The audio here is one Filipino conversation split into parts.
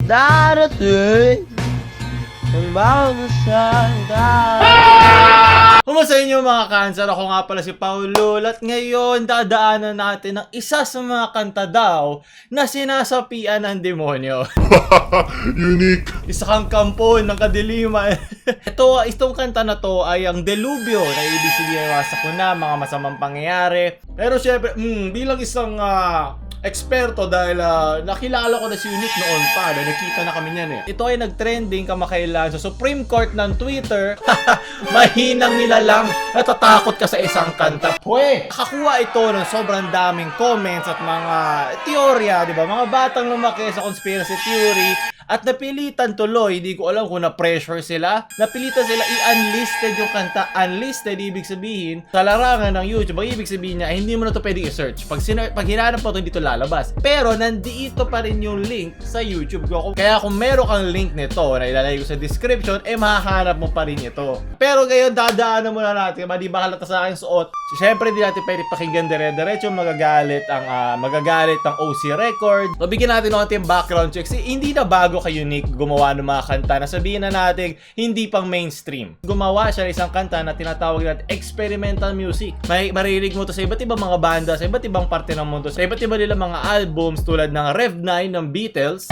darating ang bawat salita. Kumusta inyo mga cancer? Ako nga pala si Paulo at ngayon dadaanan natin ang isa sa mga kanta daw na sinasapian ng demonyo. Unique. Isa kang kampo ng kadiliman. Itong kanta na to ay ang delubyo na ibig sabihin wasak ko na mga masamang pangyayari. Pero syempre, bilang isang eksperto dahil nakilala ko na si Unique noon pa, nakita na kami niyan eh. Ito ay nag-trending kamakailan sa Supreme Court ng Twitter. Mahinang nilalang, natatakot ka sa isang kanta. Pwe! Nakakuha ito ng sobrang daming comments at mga teorya, di ba? Mga batang lumaki sa conspiracy theory at napilitan tuloy, hindi ko alam kung na-pressure sila. Napilitan sila i-unlisted yung kanta. Unlisted, ibig sabihin, sa larangan ng YouTube, ang ibig sabihin niya, hindi mo na ito pwedeng i-search. Pag hinanap mo ito, hindi ito lalabas. Pero, nandito pa rin yung link sa YouTube ko. Kaya kung meron kang link nito na ilalagay ko sa description, mahahanap mo pa rin ito. Pero ngayon, dadaanan muna natin. Di ba halata sa aking suot? Siyempre, di natin pwede pakinggan dire-diretso. Magagalit ang OC record. So, bigyan natin ng ating background check. Hindi na bago kay Unique gumawa ng mga kanta na sabihin na natin hindi pang mainstream. Gumawa siya ng isang kanta na tinatawag natin experimental music. Maririnig mo to sa iba't ibang mga banda, sa iba't ibang parte ng mundo, sa iba't ibang nila mga albums tulad ng Rev 9 ng Beatles.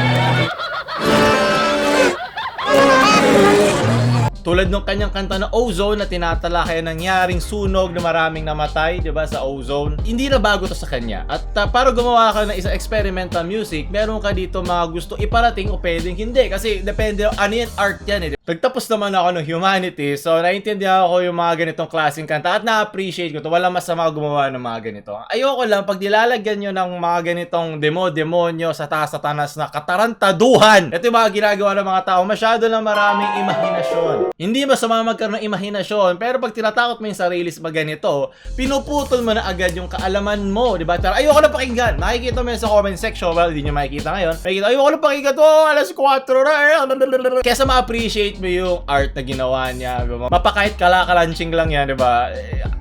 Tulad ng kanyang kanta na Ozone na tinatala kaya nangyaring sunog na maraming namatay, 'di ba, sa ozone. Hindi na bago to sa kanya. At para gumawa ka ng isang experimental music, meron ka dito mga gusto iparating o pwedeng hindi kasi depende ano yan, art yan eh. Nagtapos naman ako ng humanities, so naintindihan ko yung mga ganitong klaseng kanta at na-appreciate ko to. Walang masama gumawa ng mga ganito. Ayoko lang pag nilalagyan nyo ng mga ganitong demonyo sa taas-tanas na katarantaduhan. Ito yung mga ginagawa ng mga tao, masyado na maraming imahinasyon. Hindi masama magkaroon ng imahinasyon, pero pag tinatakot mo yung sarili sa ganito, pinuputol mo na agad yung kaalaman mo, di ba? Ayoko na pakinggan. Makikita mo yun sa comment section. Well, hindi nyo makikita ngayon. Ayoko na pakinggan to. Alas 4 na. Kesa ma-appreciate mo yung art na ginawa niya. Mapakahit kalakalanching lang yan, di ba?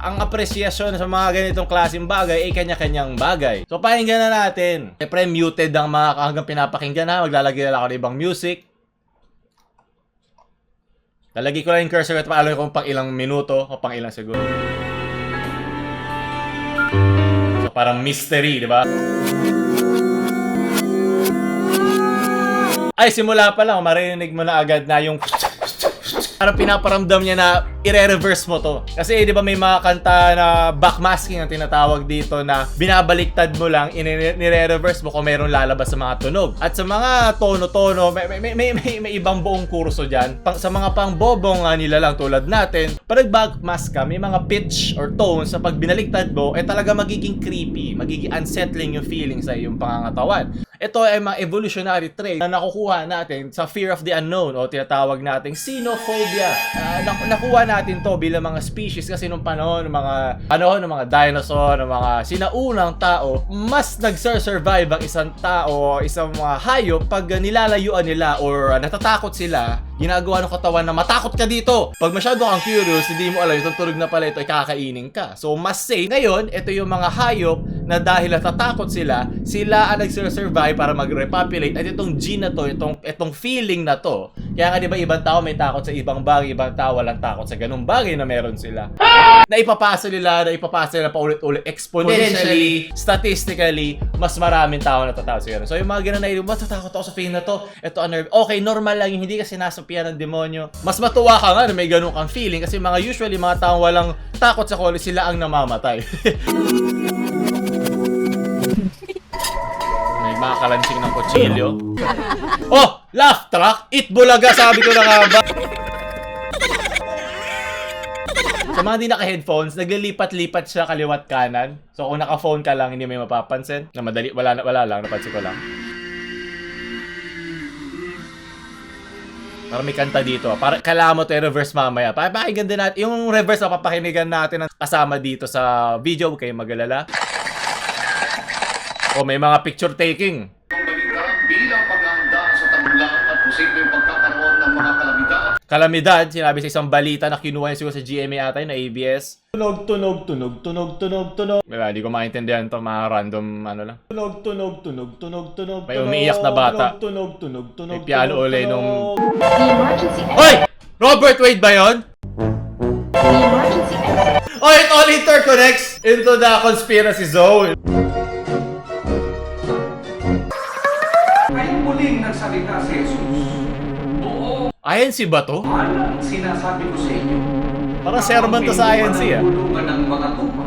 Ang apresyasyon sa mga ganitong klaseng bagay ay kanya-kanyang bagay. So, pakinggan na natin. Siyempre, muted ang mga hanggang pinapakinggan ha. Maglalagay na lang ako ng ibang music. Lalagay ko lang yung cursor at paalam kung pang ilang minuto o pang ilang segundo. So, parang mystery, di ba? Ay, simula pa lang, maririnig mo na agad na yung parang pinaparamdam niya na i-reverse mo to. Kasi di ba may mga kanta na backmasking ang tinatawag dito na binabaliktad mo lang, i-reverse mo kung mayroong lalabas sa mga tunog. At sa mga tono-tono, may ibang buong kurso dyan. Sa mga pangbobong nila lang tulad natin, pag nag-backmask ka, may mga pitch or tones sa pag binaliktad mo, talaga magiging creepy, magiging unsettling yung feeling sa iyong pangangatawan. Ito ay mga evolutionary trait na nakukuha natin sa fear of the unknown o tinatawag nating xenophobia. Nakuha natin to bilang mga species kasi nung panahon ng mga dinosaur, ng mga sinaunang tao, mas nagsurvive ang isang tao o isang mga hayop pag nilalayuan nila or natatakot sila. Ginagawa ng katawan na matakot ka dito. Pag masyado kang curious, hindi mo alam yung tunog na pala ito ay kakainin ka. So, mas safe. Ngayon, ito yung mga hayop na dahil natatakot sila ang nagsurvive para mag-repopulate. At itong gene na to, itong feeling na to. Kaya nga diba ibang tao may takot sa ibang bagay, ibang tao walang takot sa ganung bagay na meron sila. Naipapasa nila paulit-ulit, exponentially, statistically, mas maraming tao natatakot sa ganun. So, yung mga ganun na matatakot ako sa feeling na to, ito unnerve. Okay, normal lang yung hindi kasi nasapian ng demonyo. Mas matuwa ka nga na may ganun kang feeling kasi usually mga taong walang takot sa kulay, sila ang namamatay. May mga kalansing ng kutsilyo. Oh! Laugh track! Eat bulaga! Sabi ko na nga ba? Sa mga di naka-headphones, naglilipat-lipat siya kaliwat kanan. So kung naka-phone ka lang, hindi may mapapansin. Na madali, wala lang, napansin ko lang. Parang may kanta dito. Para kailangan mo ito i-reverse mamaya. Pakinggan din natin. Yung reverse na papakinigan natin kasama dito sa video. Huwag kayong mag-alala. O may mga picture taking. Bilang paghahanda sa tagulang at posibleng pagkakaroon ng mga kalamidad. kalamidad, sinabi sa isang balita na kinuha niya siguro sa GMA ata yun, na ABS. Tunog, tunog, tunog, tunog, tunog, tunog. Diba, hindi ko maintindihan to, mga random ano lang. Tunog, tunog, tunog, tunog, tunog, may umiiyak na bata. Tunog, tunog, tunog, May piano uli nung... The emergency exit. Hoy! Robert Wade ba yun? The emergency exit. Oh, it all interconnects into the conspiracy zone. Ay muling nagsalita si Jesus. Oo, INC ba to? ang sinasabi ko sa inyo. Parang sermon to sa INC, ah. Tulungan ng mga tupa.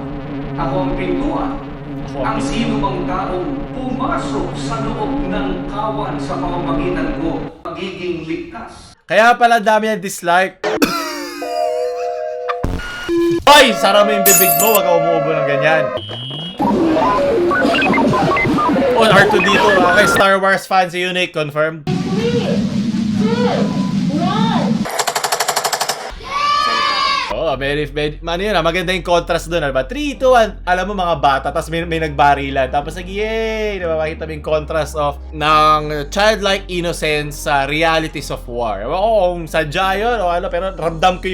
Ako ang pintuan. Ako ang Ang sino mang taong pumasok sa loob ng kawan sa pamamagitan ko, magiging ligtas. Kaya pala dami ng dislike. Hoy! Sara mo yung bibig mo, wag ka umuubo ng ganyan. Oh, R2 dito. Okay, Star Wars fan si Unique, confirmed. 3, 2, 1. Oh, ano yun, maganda yung contrast doon. Diba? 3, 2, 1. Alam mo mga bata, tapos may nagbarilan. Tapos yay! Diba? Makita mo yung contrast of ng childlike innocence sa realities of war. Ewan ko kung sadya yun o ano, pero ramdam ko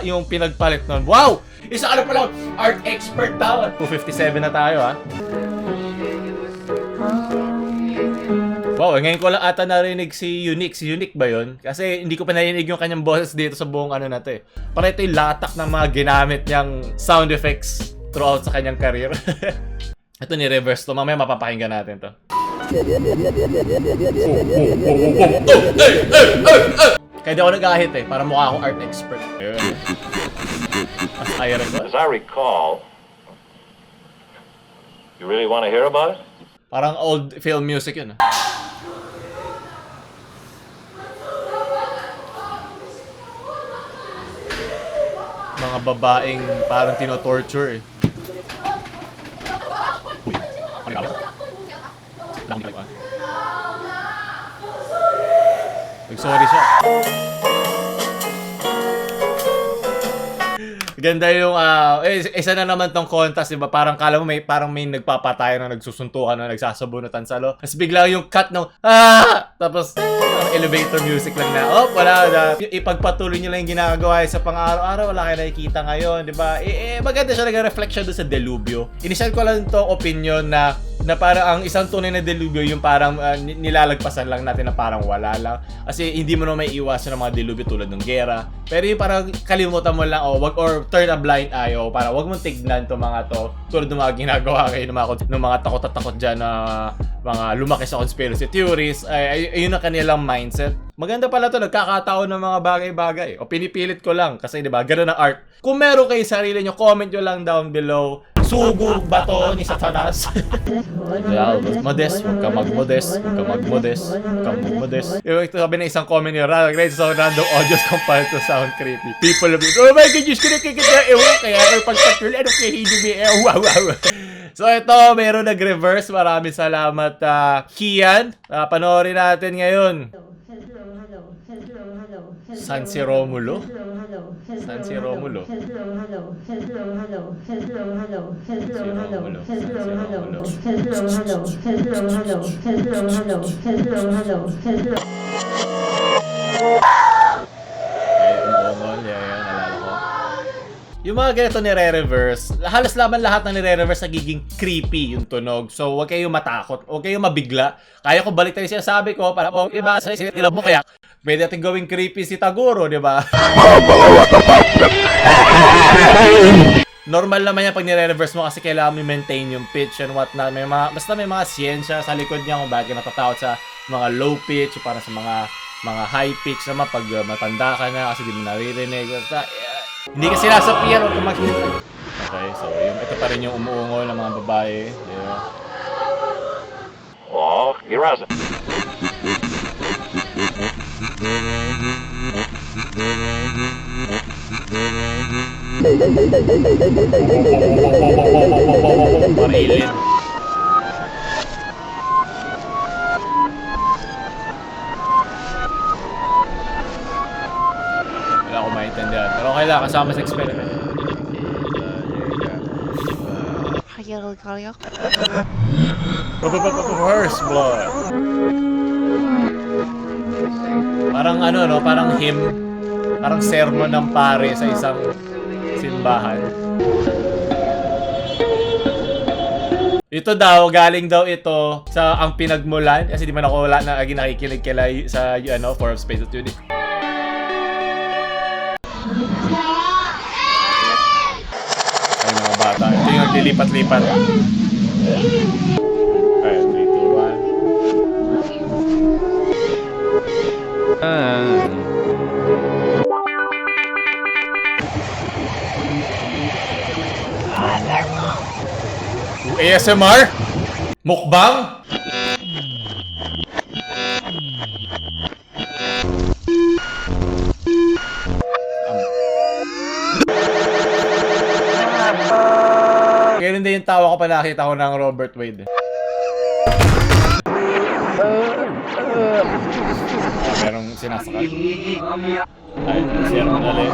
yung pinagpalit nun. Wow! Isa ano pala, art expert daw. 257 na tayo, ha? Wow, ngayon ko lang ata narinig si Unique. Si Unique ba yun? Kasi hindi ko pa narinig yung kanyang boses dito sa buong ano na to eh. Para ito yung latak ng mga ginamit niyang sound effects throughout sa kanyang career. Ito ni-reverse to. Mamaya mapapakinggan natin to. Kaya di ako nag-ahit eh. Para mukha akong art expert. Ayun. As I recall, you really want to hear about it? Parang old film music yun. Mga babaeng parang tino-torture eh. Uy. Ano ba? Nag-sorry siya. Ganda yung, isa na naman tong contest, diba? Parang kala mo parang may nagpapatayan na nagsusuntukan na nagsasabunutan sa lo. Tapos bigla yung cut ng, tapos, elevator music lang na, wala na. Ipagpatuloy nyo lang yung ginagawa sa pang-araw-araw, wala kayo nakikita ngayon, diba? Maganda siya nag-reflection doon sa delubyo. Initial ko lang to opinion na parang ang isang tunay na delubyo yung parang nilalagpasan lang natin na parang wala lang. Kasi hindi mo na may iwasan ng mga delubyo tulad ng gera. Pero yung parang kalimutan mo lang or turn a blind eye para wag mong tignan to mga to tulad ng mga ginagawa kayo ng mga takot at takot dyan na mga lumaki sa conspiracy theories. Ayun ang kanilang mindset. Maganda pala to, nagkakataon ng mga bagay-bagay. O pinipilit ko lang kasi 'di ba, ganoon ang art. Kung meron kayo sarili nyo, comment nyo lang down below. Sugo ba to ni Satanas? Modest, huwag ka mag-modest. Huwag ka mag-modest. Huwag ka mag-modest. Yung sabi na isang comment nyo, random audios compiled to sound creepy. People of it, oh my God, Diyos ko na kaya kayo pagpatuloy, ano kayo hindi wow. So ito, meron nag-reverse. Maraming salamat, Kian. Panoorin natin ngayon. San si Romulo? San si Romulo? Yung mga ganito nire-reverse, halos lahat ng nire-reverse nagiging creepy yung tunog. So, huwag kayong matakot, huwag kayong mabigla. Kaya ko balik tayo sinasabi ko, para iba sa sila mo kaya, pwede natin gawing creepy si Taguro, di ba? Normal naman yan pag nire-reverse mo kasi kailangan mo maintain yung pitch and whatnot. Basta may mga siyensya sa likod niya kung bakit natatakot sa mga low pitch, para sa mga high pitch naman pag matanda ka na kasi di mo naririnig. Basta, hindi ka sinasapian o kumakita. Okay, so ito pa rin yung umuungol ng mga babae. Yeah. Oh, you're right. Marilin. Wala akong maintindihan. Pero okay lang, kasama sa experiment. First blood. Parang parang hymn. Parang sermon ng pare sa isang simbahan. Ito daw, galing daw ito sa ang pinagmulan. Kasi di man ako wala na nakikinig kila sa Four of Spades at Unique. Ay, mga bata. Ito yung naglilipat-lipat. Ay, 3, 2, 1. ASMR? Mukbang? Kaya hindi yung tawa ko pa nakita ko ng Robert Wade. Merong sinasakal. Ay, siya naman ulit.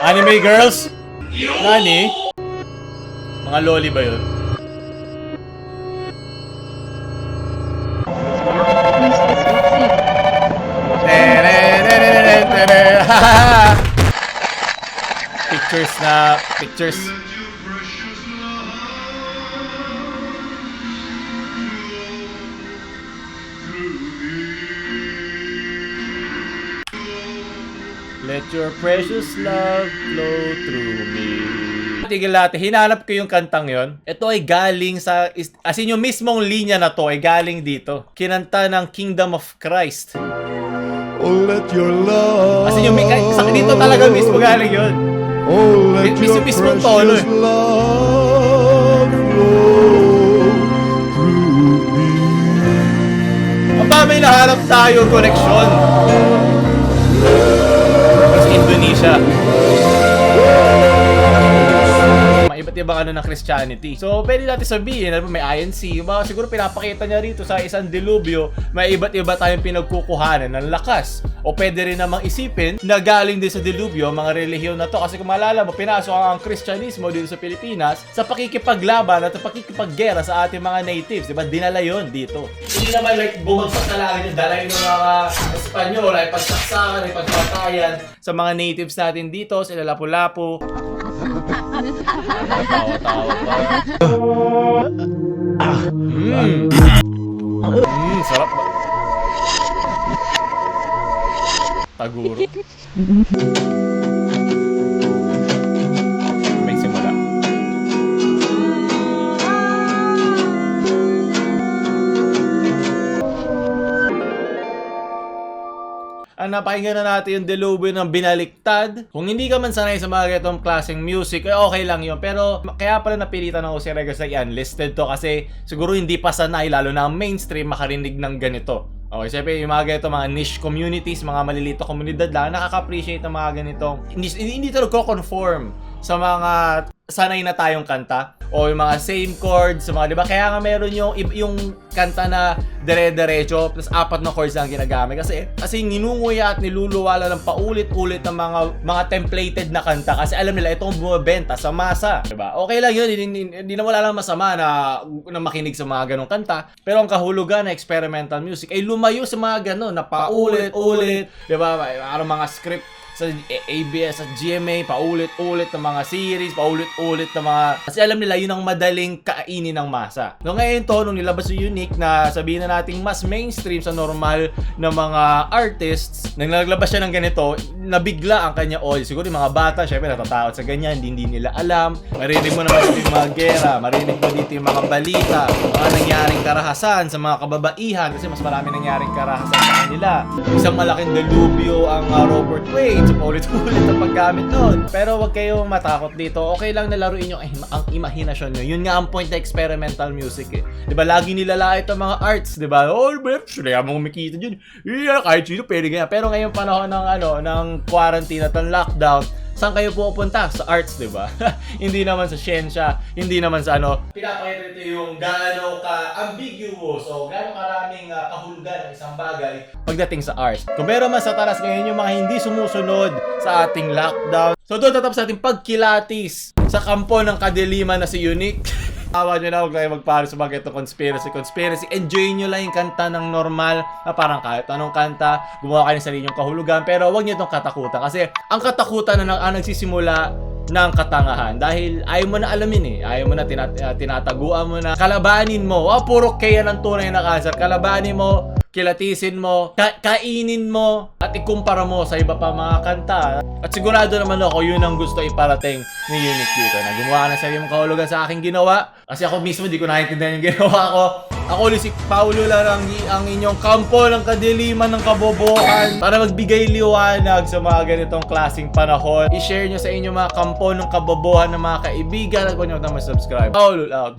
Anime girls? Nani? Mga loli ba yun? Pictures. Let your precious love flow through me. Tigil natin, hinanap ko yung kantang yon. Ito ay galing sa, as in yung mismong linya na to ay galing dito. Kinanta ng Kingdom of Christ. Oh, let your love. As in yung sa dito talaga mismo galing yun. Oh, let your Mismong tono precious eh. love flow through me. Ang ba may nahanap tayo koneksyon sa Indonesia. Iba't ibang ano ng Christianity. So, pwede natin sabihin, may INC, siguro pinapakita niya rito sa isang dilubyo, may iba't iba tayong pinagkukuhanan ng lakas. O pwede rin namang isipin na galing din sa dilubyo, mga relihiyon na to. Kasi kung maalala mo, pinasok ang Christianismo dito sa Pilipinas sa pakikipaglaban at pakikipaggera sa ating mga natives. Diba? Dinala yun dito. Hindi naman like bumagsak na lang yung dalay ng mga Espanyol, ay pagsaksakan, ay pagpatayan sa mga natives natin dito, sila Lapu-Lapu. Tawa-tawa pa. Sarap ba? Taguro. May simula. Napakinggan na natin yung delubyo ng Binaliktad. Kung hindi ka man sanay sa mga ganitong klaseng music, eh okay lang yun. Pero kaya pala napilitan ako si Regos na i-unlisted to kasi siguro hindi pa sanay, lalo na ang mainstream, makarinig ng ganito. Okay, siyempre yung mga ganito, mga niche communities, mga malilito komunidad lang, nakaka-appreciate ng mga ganitong hindi talaga conform sa mga sanay na tayong kanta o yung mga same chords, mga 'di ba? Kaya nga meron yung kanta na dire-diretso plus 4 na chords lang ginagamit kasi ninunguya at niluluwala ng paulit-ulit ng mga templated na kanta kasi alam nila itong bumebenta sa masa, 'di ba? Okay lang 'yun, hindi na wala lang masama na makinig sa mga ganong kanta, pero ang kahulugan na experimental music ay lumayo sa mga ganon na paulit-ulit, 'di ba? Ang mga script sa ABS at GMA, paulit-ulit ng mga series, paulit-ulit ng mga... Kasi alam nila, yun ang madaling kainin ng masa. No, ngayon to, nung nilabas yung Unique na sabihin na nating mas mainstream sa normal na mga artists, nang naglabas siya ng ganito, nabigla ang kanya audience. Siguro yung mga bata, syempre natatakot sa ganyan, hindi nila alam. Marinig mo naman dito yung mga gera, marinig mo dito yung mga balita, mga nangyaring karahasan sa mga kababaihan, kasi mas marami nangyaring karahasan sa kanila. Isang malaking delubyo ang Robert Wade, so paulit-ulit ang paggamit nun. Pero wag kayong matakot dito. Okay lang na laruin yung ang imahinasyon nyo. Yun nga ang point na experimental music eh. Diba lagi nilalait ang mga arts, diba? Oh, sila mo kumikita dyan. Yeah, kahit sino pwede ganyan. Pero ngayong panahon ng ng quarantine at ng lockdown, saan kayo pupunta? Sa arts, di ba? Hindi naman sa siyensya, hindi naman sa ano. Pinapakita nito yung gaano ka-ambiguous o gaano karaming kahulugan ng isang bagay pagdating sa arts. Kung meron man sa talas ngayon yung mga hindi sumusunod sa ating lockdown. So doon tatapos ating pagkilatis sa kampo ng kadiliman na si Unique. Awa nyo na, huwag kayo magparo sa mga itong conspiracy. Enjoy nyo lang yung kanta ng normal na parang kahit anong kanta, gumawa kayo ng sarili nyong kahulugan, pero huwag nyo itong katakutan. Kasi ang katakutan na ang nagsisimula ng katangahan. Dahil ayaw mo na alamin ayaw mo na tinataguan mo na, kalabanin mo, puro kaya ng tunay na cancer, kalabanin mo, kilatisin mo, kainin mo, at ikumpara mo sa iba pa mga kanta. At sigurado naman ako, yun ang gusto iparating ni Unique dito, na gumawa ng sarili mong kahulugan sa aking ginawa. Kasi ako mismo, di ko naiintindihan yung ginawa ko. Ako ulit si Paulo Laranggi, ang inyong kampo ng kadiliman ng kabobohan, para magbigay liwanag sa mga ganitong klaseng panahon. I-share nyo sa inyong mga kampo ng kabobohan ng mga kaibigan, at kung nyo naman subscribe. Paulo out.